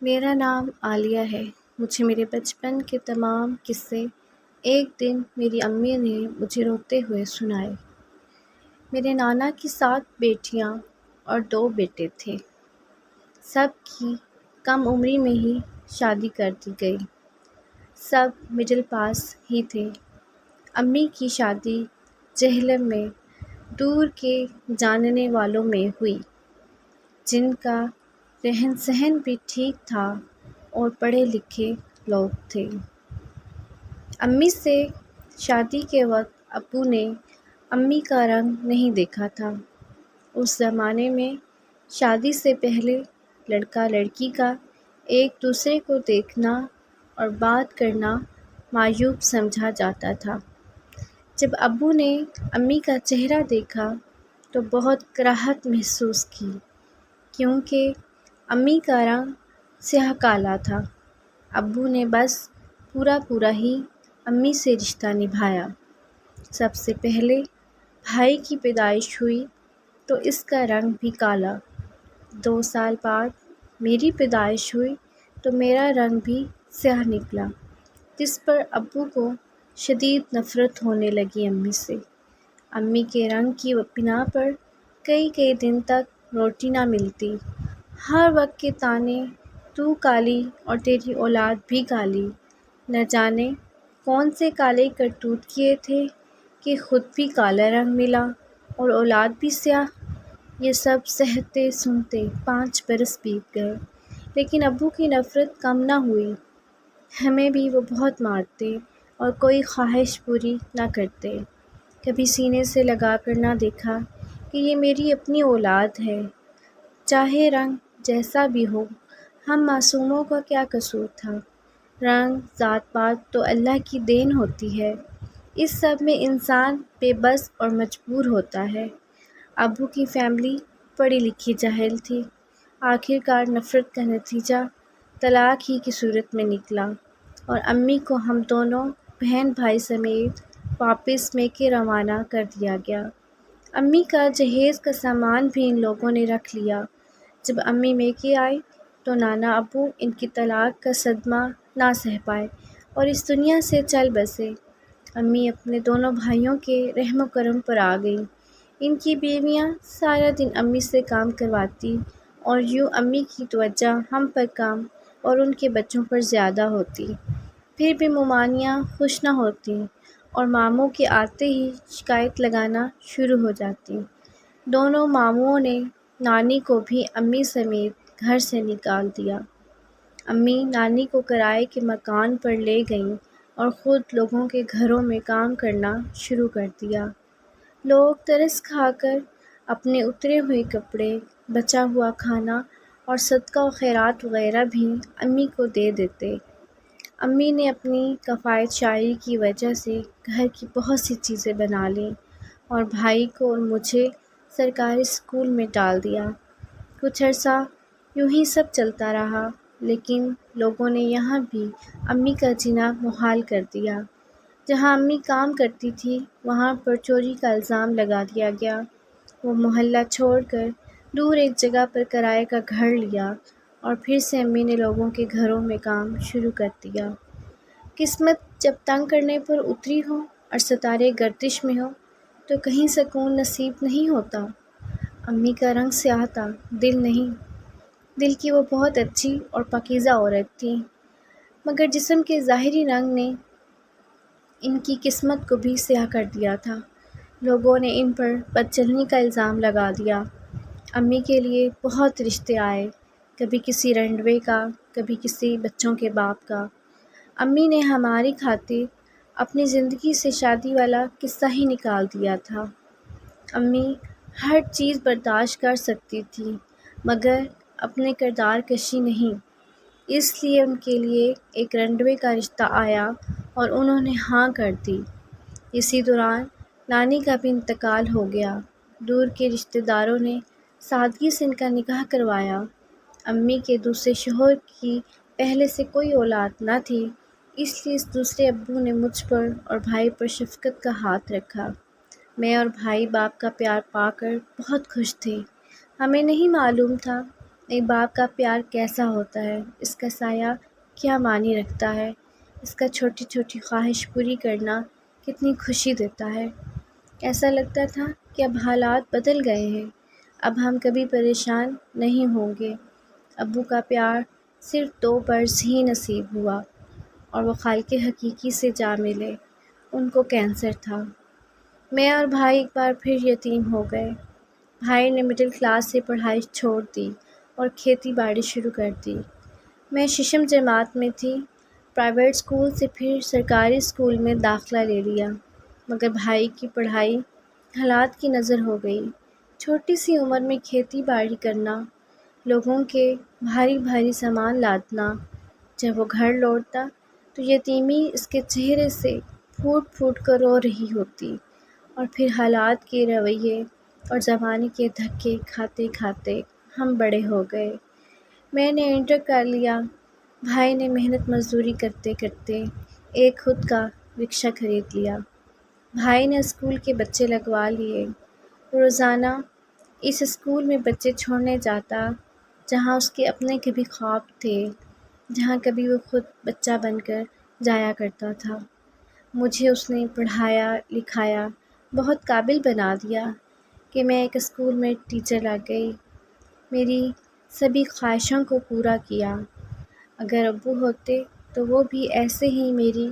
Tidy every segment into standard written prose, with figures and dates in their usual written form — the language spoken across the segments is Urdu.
میرا نام عالیہ ہے۔ مجھے میرے بچپن کے تمام قصے ایک دن میری امی نے مجھے روتے ہوئے سنائے۔ میرے نانا کی 7 بیٹیاں اور 2 بیٹے تھے۔ سب کی کم عمری میں ہی شادی کر دی گئی۔ سب مڈل پاس ہی تھے۔ امی کی شادی جہلم میں دور کے جاننے والوں میں ہوئی، جن کا رہن سہن بھی ٹھیک تھا اور پڑھے لکھے لوگ تھے۔ امی سے شادی کے وقت ابو نے امی کا رنگ نہیں دیکھا تھا۔ اس زمانے میں شادی سے پہلے لڑکا لڑکی کا ایک دوسرے کو دیکھنا اور بات کرنا معیوب سمجھا جاتا تھا۔ جب ابو نے امی کا چہرہ دیکھا تو بہت کراہت محسوس کی، کیونکہ امی کا رنگ سیاہ کالا تھا۔ ابو نے بس پورا ہی امی سے رشتہ نبھایا۔ سب سے پہلے بھائی کی پیدائش ہوئی تو اس کا رنگ بھی کالا۔ 2 سال بعد میری پیدائش ہوئی تو میرا رنگ بھی سیاہ نکلا، جس پر ابو کو شدید نفرت ہونے لگی امی سے۔ امی کے رنگ کی بنا پر کئی دن تک روٹی نہ ملتی۔ ہر وقت کے طعنے، تو کالی اور تیری اولاد بھی کالی۔ نہ جانے کون سے کالے کرتوت کیے تھے کہ خود بھی کالا رنگ ملا اور اولاد بھی سیاہ۔ یہ سب سہتے سنتے 5 برس بیت گئے، لیکن ابو کی نفرت کم نہ ہوئی۔ ہمیں بھی وہ بہت مارتے اور کوئی خواہش پوری نہ کرتے۔ کبھی سینے سے لگا کر نہ دیکھا کہ یہ میری اپنی اولاد ہے۔ چاہے رنگ جیسا بھی ہو، ہم معصوموں کا کیا قصور تھا؟ رنگ، ذات پات تو اللہ کی دین ہوتی ہے۔ اس سب میں انسان بے بس اور مجبور ہوتا ہے۔ ابو کی فیملی پڑھی لکھی جاہل تھی۔ آخرکار نفرت کا نتیجہ طلاق ہی کی صورت میں نکلا اور امی کو ہم دونوں بہن بھائی سمیت واپس میکے روانہ کر دیا گیا۔ امی کا جہیز کا سامان بھی ان لوگوں نے رکھ لیا۔ جب امی میکے آئی تو نانا ابو ان کی طلاق کا صدمہ نہ سہ پائے اور اس دنیا سے چل بسے۔ امی اپنے دونوں بھائیوں کے رحم و کرم پر آ گئیں۔ ان کی بیویاں سارا دن امی سے کام کرواتی اور یوں امی کی توجہ ہم پر کم اور ان کے بچوں پر زیادہ ہوتی۔ پھر بھی ممانیاں خوش نہ ہوتیں اور ماموں کے آتے ہی شکایت لگانا شروع ہو جاتی۔ دونوں ماموں نے نانی کو بھی امی سمیت گھر سے نکال دیا۔ امی نانی کو کرائے کے مکان پر لے گئیں اور خود لوگوں کے گھروں میں کام کرنا شروع کر دیا۔ لوگ ترس کھا کر اپنے اترے ہوئے کپڑے، بچا ہوا کھانا اور صدقہ و خیرات وغیرہ بھی امی کو دے دیتے۔ امی نے اپنی کفایت شاعری کی وجہ سے گھر کی بہت سی چیزیں بنا لیں اور بھائی کو اور مجھے سرکاری اسکول میں ڈال دیا۔ کچھ عرصہ یوں ہی سب چلتا رہا، لیکن لوگوں نے یہاں بھی امی کا جینا محال کر دیا۔ جہاں امی کام کرتی تھی وہاں پر چوری کا الزام لگا دیا گیا۔ وہ محلہ چھوڑ کر دور ایک جگہ پر کرائے کا گھر لیا اور پھر سے امی نے لوگوں کے گھروں میں کام شروع کر دیا۔ قسمت جب تنگ کرنے پر اتری ہو اور ستارے گردش میں ہو تو کہیں سکون نصیب نہیں ہوتا۔ امی کا رنگ سیاہ تھا، دل نہیں۔ دل کی وہ بہت اچھی اور پاکیزہ عورت تھی، مگر جسم کے ظاہری رنگ نے ان کی قسمت کو بھی سیاہ کر دیا تھا۔ لوگوں نے ان پر بدچلنی کا الزام لگا دیا۔ امی کے لیے بہت رشتے آئے، کبھی کسی رنڈوے کا، کبھی کسی بچوں کے باپ کا۔ امی نے ہماری خاطر اپنی زندگی سے شادی والا قصہ ہی نکال دیا تھا۔ امی ہر چیز برداشت کر سکتی تھی، مگر اپنے کردار کشی نہیں۔ اس لیے ان کے لیے ایک رنڈوے کا رشتہ آیا اور انہوں نے ہاں کر دی۔ اسی دوران نانی کا بھی انتقال ہو گیا۔ دور کے رشتہ داروں نے سادگی سے ان کا نکاح کروایا۔ امی کے دوسرے شوہر کی پہلے سے کوئی اولاد نہ تھی، اس لیے اس دوسرے ابو نے مجھ پر اور بھائی پر شفقت کا ہاتھ رکھا۔ میں اور بھائی باپ کا پیار پا کر بہت خوش تھے۔ ہمیں نہیں معلوم تھا ایک باپ کا پیار کیسا ہوتا ہے، اس کا سایہ کیا معنی رکھتا ہے، اس کا چھوٹی چھوٹی خواہش پوری کرنا کتنی خوشی دیتا ہے۔ ایسا لگتا تھا کہ اب حالات بدل گئے ہیں، اب ہم کبھی پریشان نہیں ہوں گے۔ ابو کا پیار صرف 2 برس ہی نصیب ہوا اور وہ خالق حقیقی سے جا ملے۔ ان کو کینسر تھا۔ میں اور بھائی ایک بار پھر یتیم ہو گئے۔ بھائی نے مڈل کلاس سے پڑھائی چھوڑ دی اور کھیتی باڑی شروع کر دی۔ میں ششم جماعت میں تھی، پرائیویٹ اسکول سے پھر سرکاری اسکول میں داخلہ لے لیا، مگر بھائی کی پڑھائی حالات کی نظر ہو گئی۔ چھوٹی سی عمر میں کھیتی باڑی کرنا، لوگوں کے بھاری بھاری سامان لادنا، جب وہ گھر لوٹتا تو یتیمی اس کے چہرے سے پھوٹ پھوٹ کر رو رہی ہوتی، اور پھر حالات کے رویے اور زمانے کے دھکے کھاتے کھاتے ہم بڑے ہو گئے۔ میں نے انٹر کر لیا، بھائی نے محنت مزدوری کرتے کرتے ایک خود کا رکشہ خرید لیا۔ بھائی نے اسکول کے بچے لگوا لیے۔ روزانہ اس اسکول میں بچے چھوڑنے جاتا جہاں اس کے اپنے کبھی خواب تھے، جہاں کبھی وہ خود بچہ بن کر جایا کرتا تھا۔ مجھے اس نے پڑھایا لکھایا، بہت قابل بنا دیا کہ میں ایک اسکول میں ٹیچر لگ گئی، میری سبھی خواہشوں کو پورا کیا۔ اگر ابو ہوتے تو وہ بھی ایسے ہی میری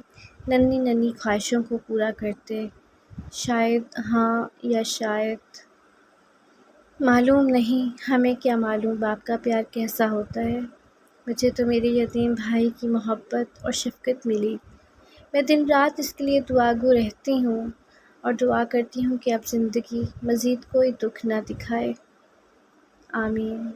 ننھی ننھی خواہشوں کو پورا کرتے، شاید ہاں یا شاید معلوم نہیں، ہمیں کیا معلوم باپ کا پیار کیسا ہوتا ہے۔ مجھے تو میرے یتیم بھائی کی محبت اور شفقت ملی۔ میں دن رات اس کے لیے دعا گو رہتی ہوں اور دعا کرتی ہوں کہ اب زندگی مزید کوئی دکھ نہ دکھائے۔ آمین۔